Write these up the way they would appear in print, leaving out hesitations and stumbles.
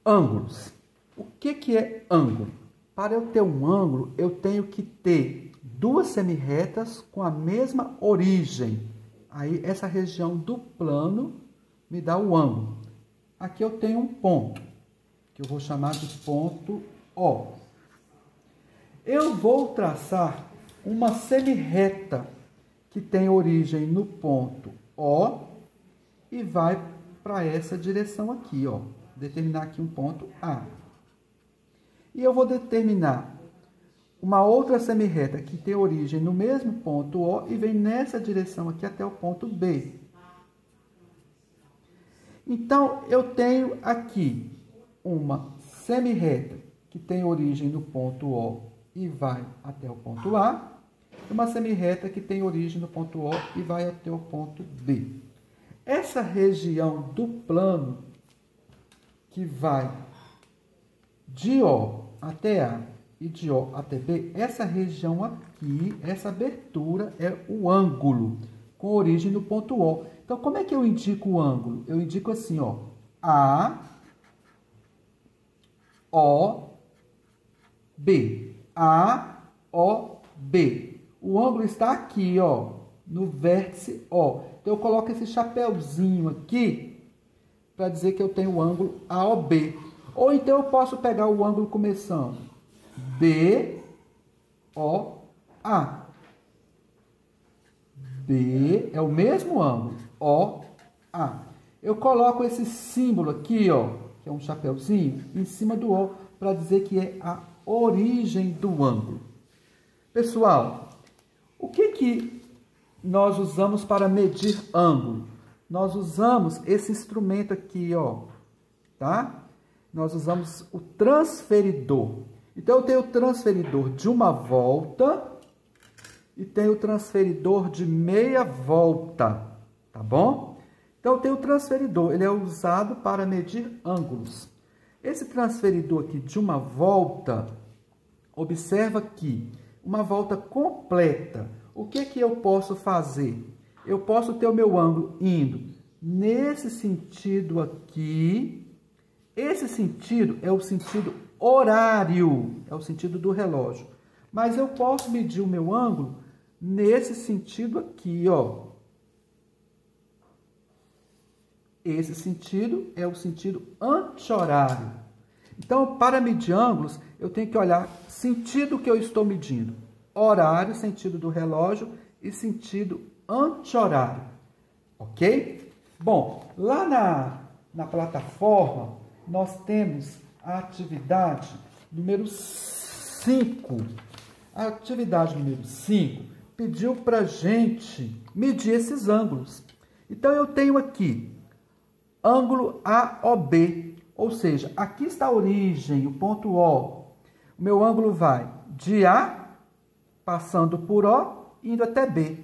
Ângulos. O que é ângulo? Para eu ter um ângulo, eu tenho que ter duas semirretas com a mesma origem. Aí, essa região do plano me dá o ângulo. Aqui eu tenho um ponto, que eu vou chamar de ponto O. Eu vou traçar uma semirreta que tem origem no ponto O e vai para essa direção aqui, ó. Determinar aqui um ponto A. E eu vou determinar uma outra semirreta que tem origem no mesmo ponto O e vem nessa direção aqui até o ponto B. Então, eu tenho aqui uma semirreta que tem origem no ponto O e vai até o ponto A, e uma semirreta que tem origem no ponto O e vai até o ponto B. Essa região do plano que vai de O até A e de O até B, essa região aqui, essa abertura é o ângulo com origem no ponto O. Então, como é que eu indico o ângulo? Eu indico assim, ó, A, O, B. A, O, B. O ângulo está aqui, ó, no vértice O. Então, eu coloco esse chapéuzinho aqui para dizer que eu tenho o ângulo AOB. Ou então, eu posso pegar o ângulo começando B, O, A. B é o mesmo ângulo, O, A. Eu coloco esse símbolo aqui, ó, que é um chapéuzinho, em cima do O, para dizer que é a origem do ângulo. Pessoal, o que nós usamos para medir ângulo? Nós usamos esse instrumento aqui, ó, tá? Nós usamos o transferidor. Então, eu tenho o transferidor de uma volta e tenho o transferidor de meia volta, tá bom? Então, eu tenho o transferidor, ele é usado para medir ângulos. Esse transferidor aqui de uma volta, observa aqui, uma volta completa. O que eu posso fazer? Eu posso ter o meu ângulo indo nesse sentido aqui. Esse sentido é o sentido horário, é o sentido do relógio. Mas eu posso medir o meu ângulo nesse sentido aqui, ó. Esse sentido é o sentido anti-horário. Então, para medir ângulos, eu tenho que olhar sentido que eu estou medindo. Horário, sentido do relógio e sentido anti-horário. Ok? Bom, lá na plataforma, nós temos a atividade número 5. A atividade número 5 pediu para a gente medir esses ângulos. Então, eu tenho aqui ângulo AOB, ou seja, aqui está a origem, o ponto O. O meu ângulo vai de A, passando por O, indo até B.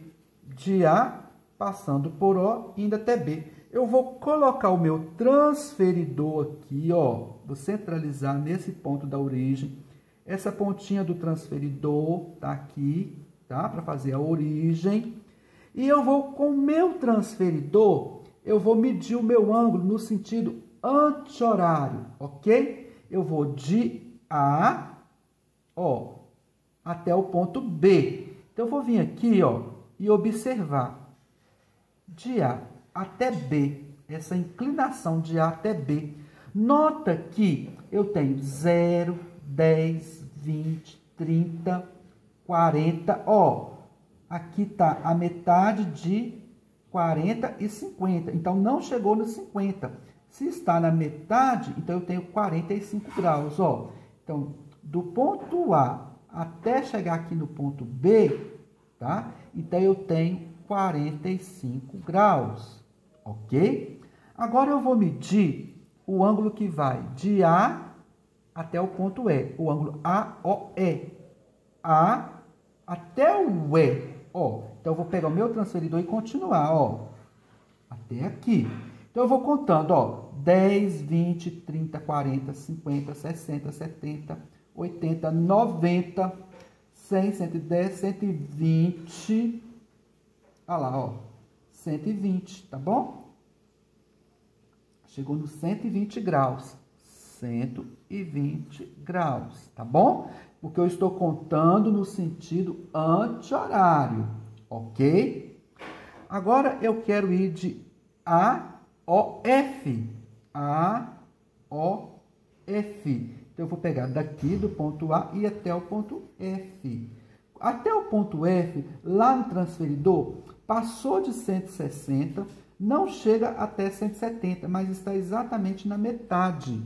De A, passando por O, indo até B. Eu vou colocar o meu transferidor aqui, ó. Vou centralizar nesse ponto da origem. Essa pontinha do transferidor tá aqui, tá? Para fazer a origem. E eu vou, com o meu transferidor, eu vou medir o meu ângulo no sentido anti-horário, ok? Eu vou de A, ó, até o ponto B. Então, eu vou vir aqui, ó, e observar de A até B, essa inclinação de A até B. Nota que eu tenho 0, 10, 20, 30, 40, ó, aqui tá a metade de 40 e 50, então não chegou nos 50. Se está na metade, então eu tenho 45 graus, ó. Então, do ponto A até chegar aqui no ponto B, tá? Então, eu tenho 45 graus, ok? Agora, eu vou medir o ângulo que vai de A até o ponto E, o ângulo AOE. A até o E, ó. Então, eu vou pegar o meu transferidor e continuar, ó, até aqui. Então, eu vou contando, ó, 10, 20, 30, 40, 50, 60, 70, 80, 90, 100, 110, 120. Olha lá, ó, 120, tá bom? Chegou nos 120 graus. 120 graus, tá bom? Porque eu estou contando no sentido anti-horário, ok? Agora eu quero ir de AOF. AOF. Então, eu vou pegar daqui do ponto A e até o ponto F. Até o ponto F, lá no transferidor, passou de 160, não chega até 170, mas está exatamente na metade.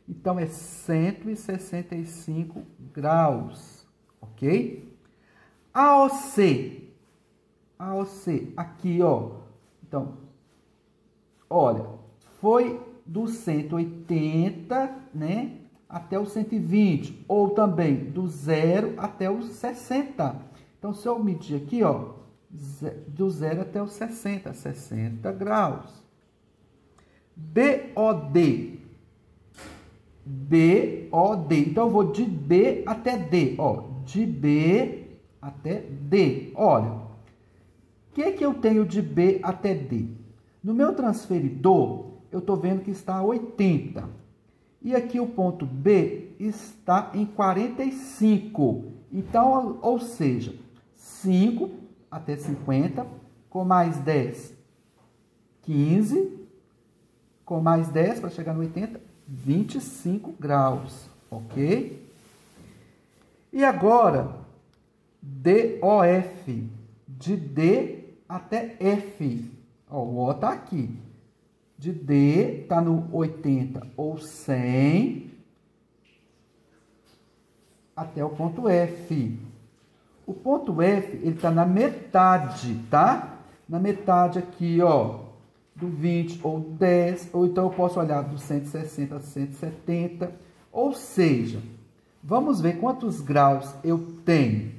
Então, é 165 graus, ok? AOC. AOC, aqui, ó. Então, olha, foi do 180, né, até o 120, ou também do 0 até o 60. Então, se eu medir aqui, ó, do 0 até o 60, 60 graus. BOD. BOD. Então, eu vou de B até D, ó, de B até D. Olha, o que eu tenho de B até D? No meu transferidor, eu estou vendo que está a 80. E aqui o ponto B está em 45. Então, ou seja, 5 até 50, com mais 10, 15, com mais 10 para chegar no 80, 25 graus, ok? E agora, DOF, de D até F. Ó, o O está aqui. De D está no 80 ou 100 até o ponto F. O ponto F, ele está na metade, tá? Na metade aqui, ó, do 20 ou 10, ou então eu posso olhar do 160 a 170, ou seja, vamos ver quantos graus eu tenho.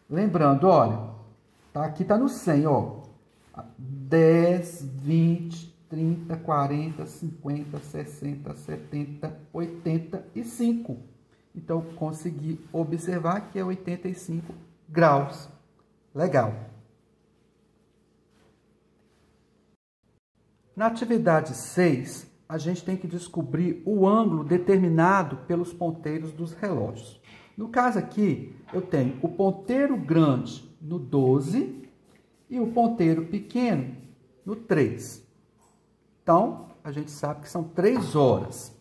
Lembrando, olha, tá, aqui está no 100, ó, 10, 20, 30, 40, 50, 60, 70, 85. Então, consegui observar que é 85 graus. Legal. Na atividade 6, a gente tem que descobrir o ângulo determinado pelos ponteiros dos relógios. No caso aqui, eu tenho o ponteiro grande no 12 e o ponteiro pequeno no 3. Então, a gente sabe que são 3 horas.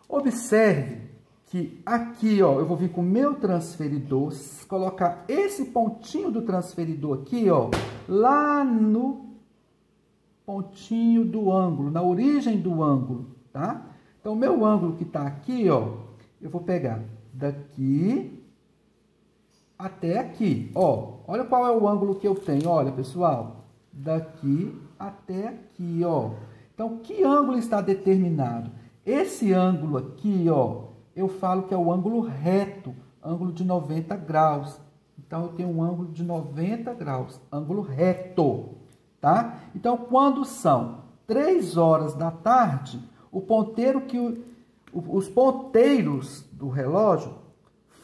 Observe que aqui, ó, eu vou vir com o meu transferidor, colocar esse pontinho do transferidor aqui, ó, lá no pontinho do ângulo, na origem do ângulo, tá? Então, o meu ângulo que está aqui, ó, eu vou pegar daqui até aqui, ó. Olha qual é o ângulo que eu tenho, olha, pessoal, daqui até aqui, ó. Então, que ângulo está determinado? Esse ângulo aqui, ó, eu falo que é o ângulo reto, ângulo de 90 graus. Então, eu tenho um ângulo de 90 graus, ângulo reto, tá? Então, quando são 3 horas da tarde, os ponteiros do relógio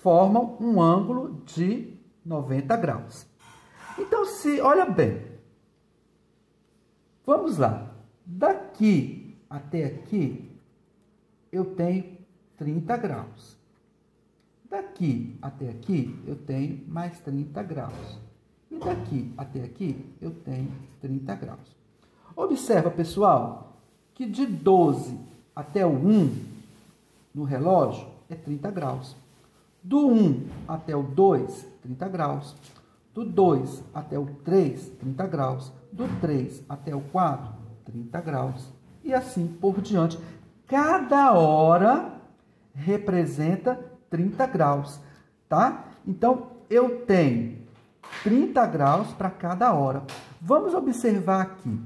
formam um ângulo de 90 graus. Então, olha bem, vamos lá. Daqui até aqui, eu tenho 30 graus. Daqui até aqui, eu tenho mais 30 graus. E daqui até aqui, eu tenho 30 graus. Observa, pessoal, que de 12 até o 1 no relógio é 30 graus. Do 1 até o 2, 30 graus. Do 2 até o 3, 30 graus. Do 3 até o 4, 30 graus. E assim por diante. Cada hora representa 30 graus, tá? Então, eu tenho 30 graus para cada hora. Vamos observar aqui.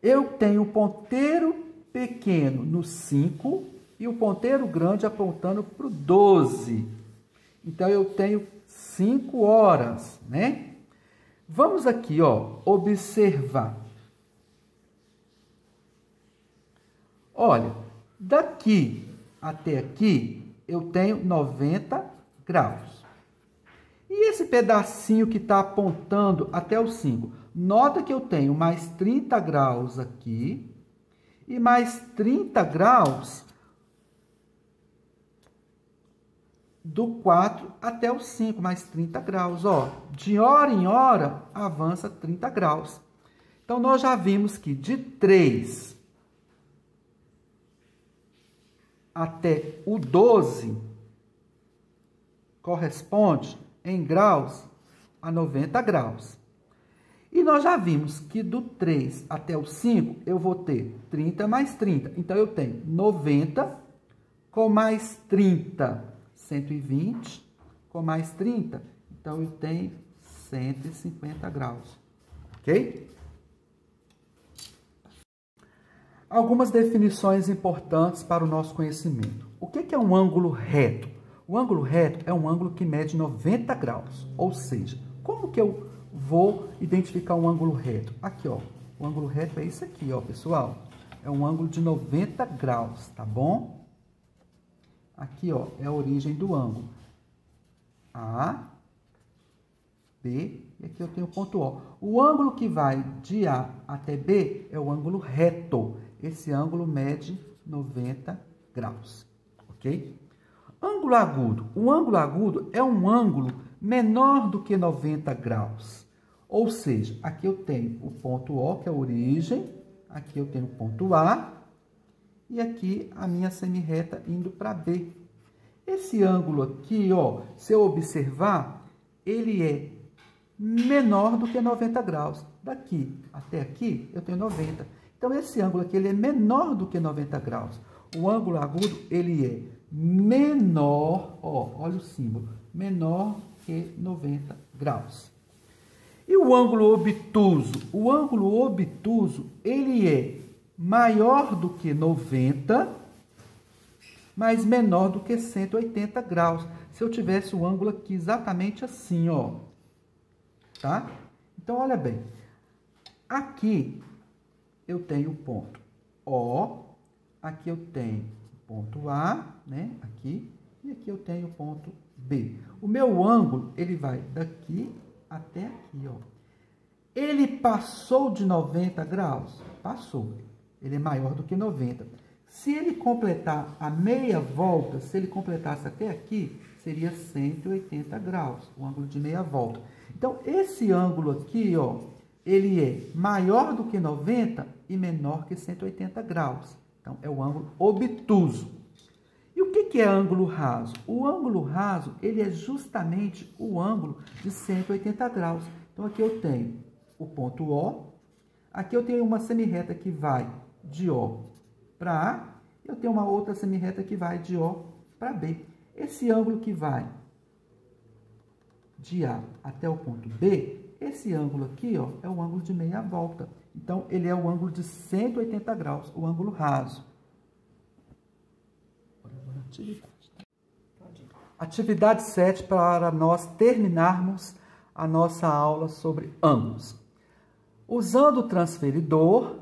Eu tenho o ponteiro pequeno no 5 e o ponteiro grande apontando para o 12. Então, eu tenho 5 horas, né? Vamos aqui, ó, observar. Olha, daqui até aqui, eu tenho 90 graus. E esse pedacinho que está apontando até o 5? Nota que eu tenho mais 30 graus aqui e mais 30 graus do 4 até o 5, mais 30 graus. Ó, de hora em hora, avança 30 graus. Então, nós já vimos que de 3 até o 12 corresponde, em graus, a 90 graus. E nós já vimos que do 3 até o 5, eu vou ter 30 mais 30. Então, eu tenho 90 com mais 30, 120, com mais 30. Então, eu tenho 150 graus. Ok? Algumas definições importantes para o nosso conhecimento. O que é um ângulo reto? O ângulo reto é um ângulo que mede 90 graus. Ou seja, como que eu vou identificar um ângulo reto? Aqui, ó. O ângulo reto é isso aqui, ó, pessoal. É um ângulo de 90 graus, tá bom? Aqui, ó, é a origem do ângulo. A, B, e aqui eu tenho o ponto O. O ângulo que vai de A até B é o ângulo reto. Esse ângulo mede 90 graus, ok? Ângulo agudo. O ângulo agudo é um ângulo menor do que 90 graus. Ou seja, aqui eu tenho o ponto O, que é a origem, aqui eu tenho o ponto A, e aqui a minha semirreta indo para B. Esse ângulo aqui, ó, se eu observar, ele é menor do que 90 graus. Daqui até aqui, eu tenho 90. Então, esse ângulo aqui, ele é menor do que 90 graus. O ângulo agudo, ele é menor, ó, olha o símbolo, menor que 90 graus. E o ângulo obtuso? O ângulo obtuso, ele é maior do que 90, mas menor do que 180 graus. Se eu tivesse o ângulo aqui exatamente assim, ó, tá? Então, olha bem, aqui eu tenho o ponto O, aqui eu tenho o ponto A, né, aqui, e aqui eu tenho o ponto B. O meu ângulo, ele vai daqui até aqui, ó. Ele passou de 90 graus? Passou. Ele é maior do que 90. Se ele completar a meia volta, se ele completasse até aqui, seria 180 graus, o ângulo de meia volta. Então, esse ângulo aqui, ó, ele é maior do que 90 e menor que 180 graus. Então, é o ângulo obtuso. E o que é ângulo raso? O ângulo raso, ele é justamente o ângulo de 180 graus. Então, aqui eu tenho o ponto O, aqui eu tenho uma semirreta que vai de O para A, e eu tenho uma outra semirreta que vai de O para B. Esse ângulo que vai de A até o ponto B, esse ângulo aqui, ó, é o ângulo de meia volta. Então, ele é o ângulo de 180 graus, o ângulo raso. Atividade 7, para nós terminarmos a nossa aula sobre ângulos. Usando o transferidor,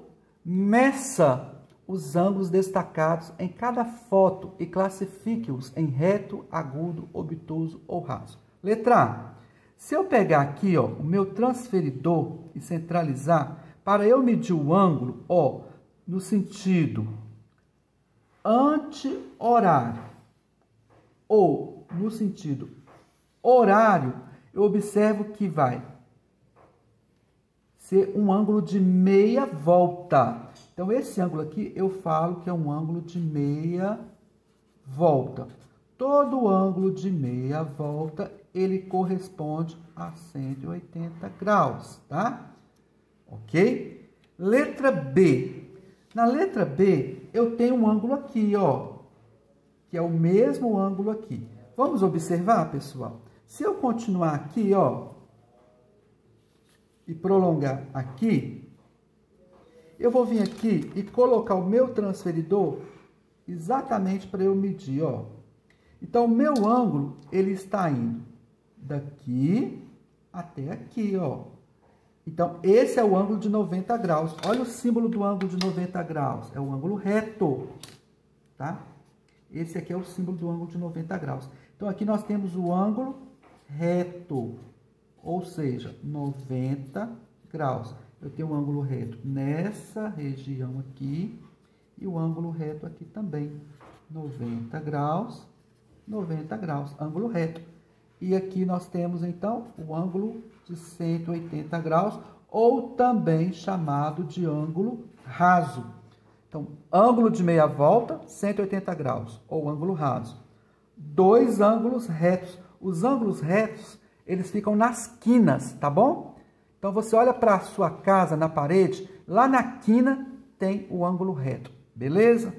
meça os ângulos destacados em cada foto e classifique-os em reto, agudo, obtuso ou raso. Letra A. Se eu pegar aqui, ó, o meu transferidor e centralizar, para eu medir o ângulo, ó, no sentido anti-horário ou no sentido horário, eu observo que vai ser um ângulo de meia volta. Então, esse ângulo aqui eu falo que é um ângulo de meia volta. Todo ângulo de meia volta, ele corresponde a 180 graus, tá? Ok? Letra B. Na letra B, eu tenho um ângulo aqui, ó, que é o mesmo ângulo aqui. Vamos observar, pessoal? Se eu continuar aqui, ó, e prolongar aqui, eu vou vir aqui e colocar o meu transferidor exatamente para eu medir, ó. Então, o meu ângulo, ele está indo daqui até aqui, ó. Então, esse é o ângulo de 90 graus. Olha o símbolo do ângulo de 90 graus. É o ângulo reto, tá? Esse aqui é o símbolo do ângulo de 90 graus. Então, aqui nós temos o ângulo reto, ou seja, 90 graus. Eu tenho um ângulo reto nessa região aqui e o ângulo reto aqui também, 90 graus. 90 graus, ângulo reto. E aqui nós temos, então, o ângulo de 180 graus, ou também chamado de ângulo raso. Então, ângulo de meia volta, 180 graus, ou ângulo raso. Dois ângulos retos. Os ângulos retos, eles ficam nas quinas, tá bom? Então, você olha para a sua casa, na parede, lá na quina tem o ângulo reto, beleza?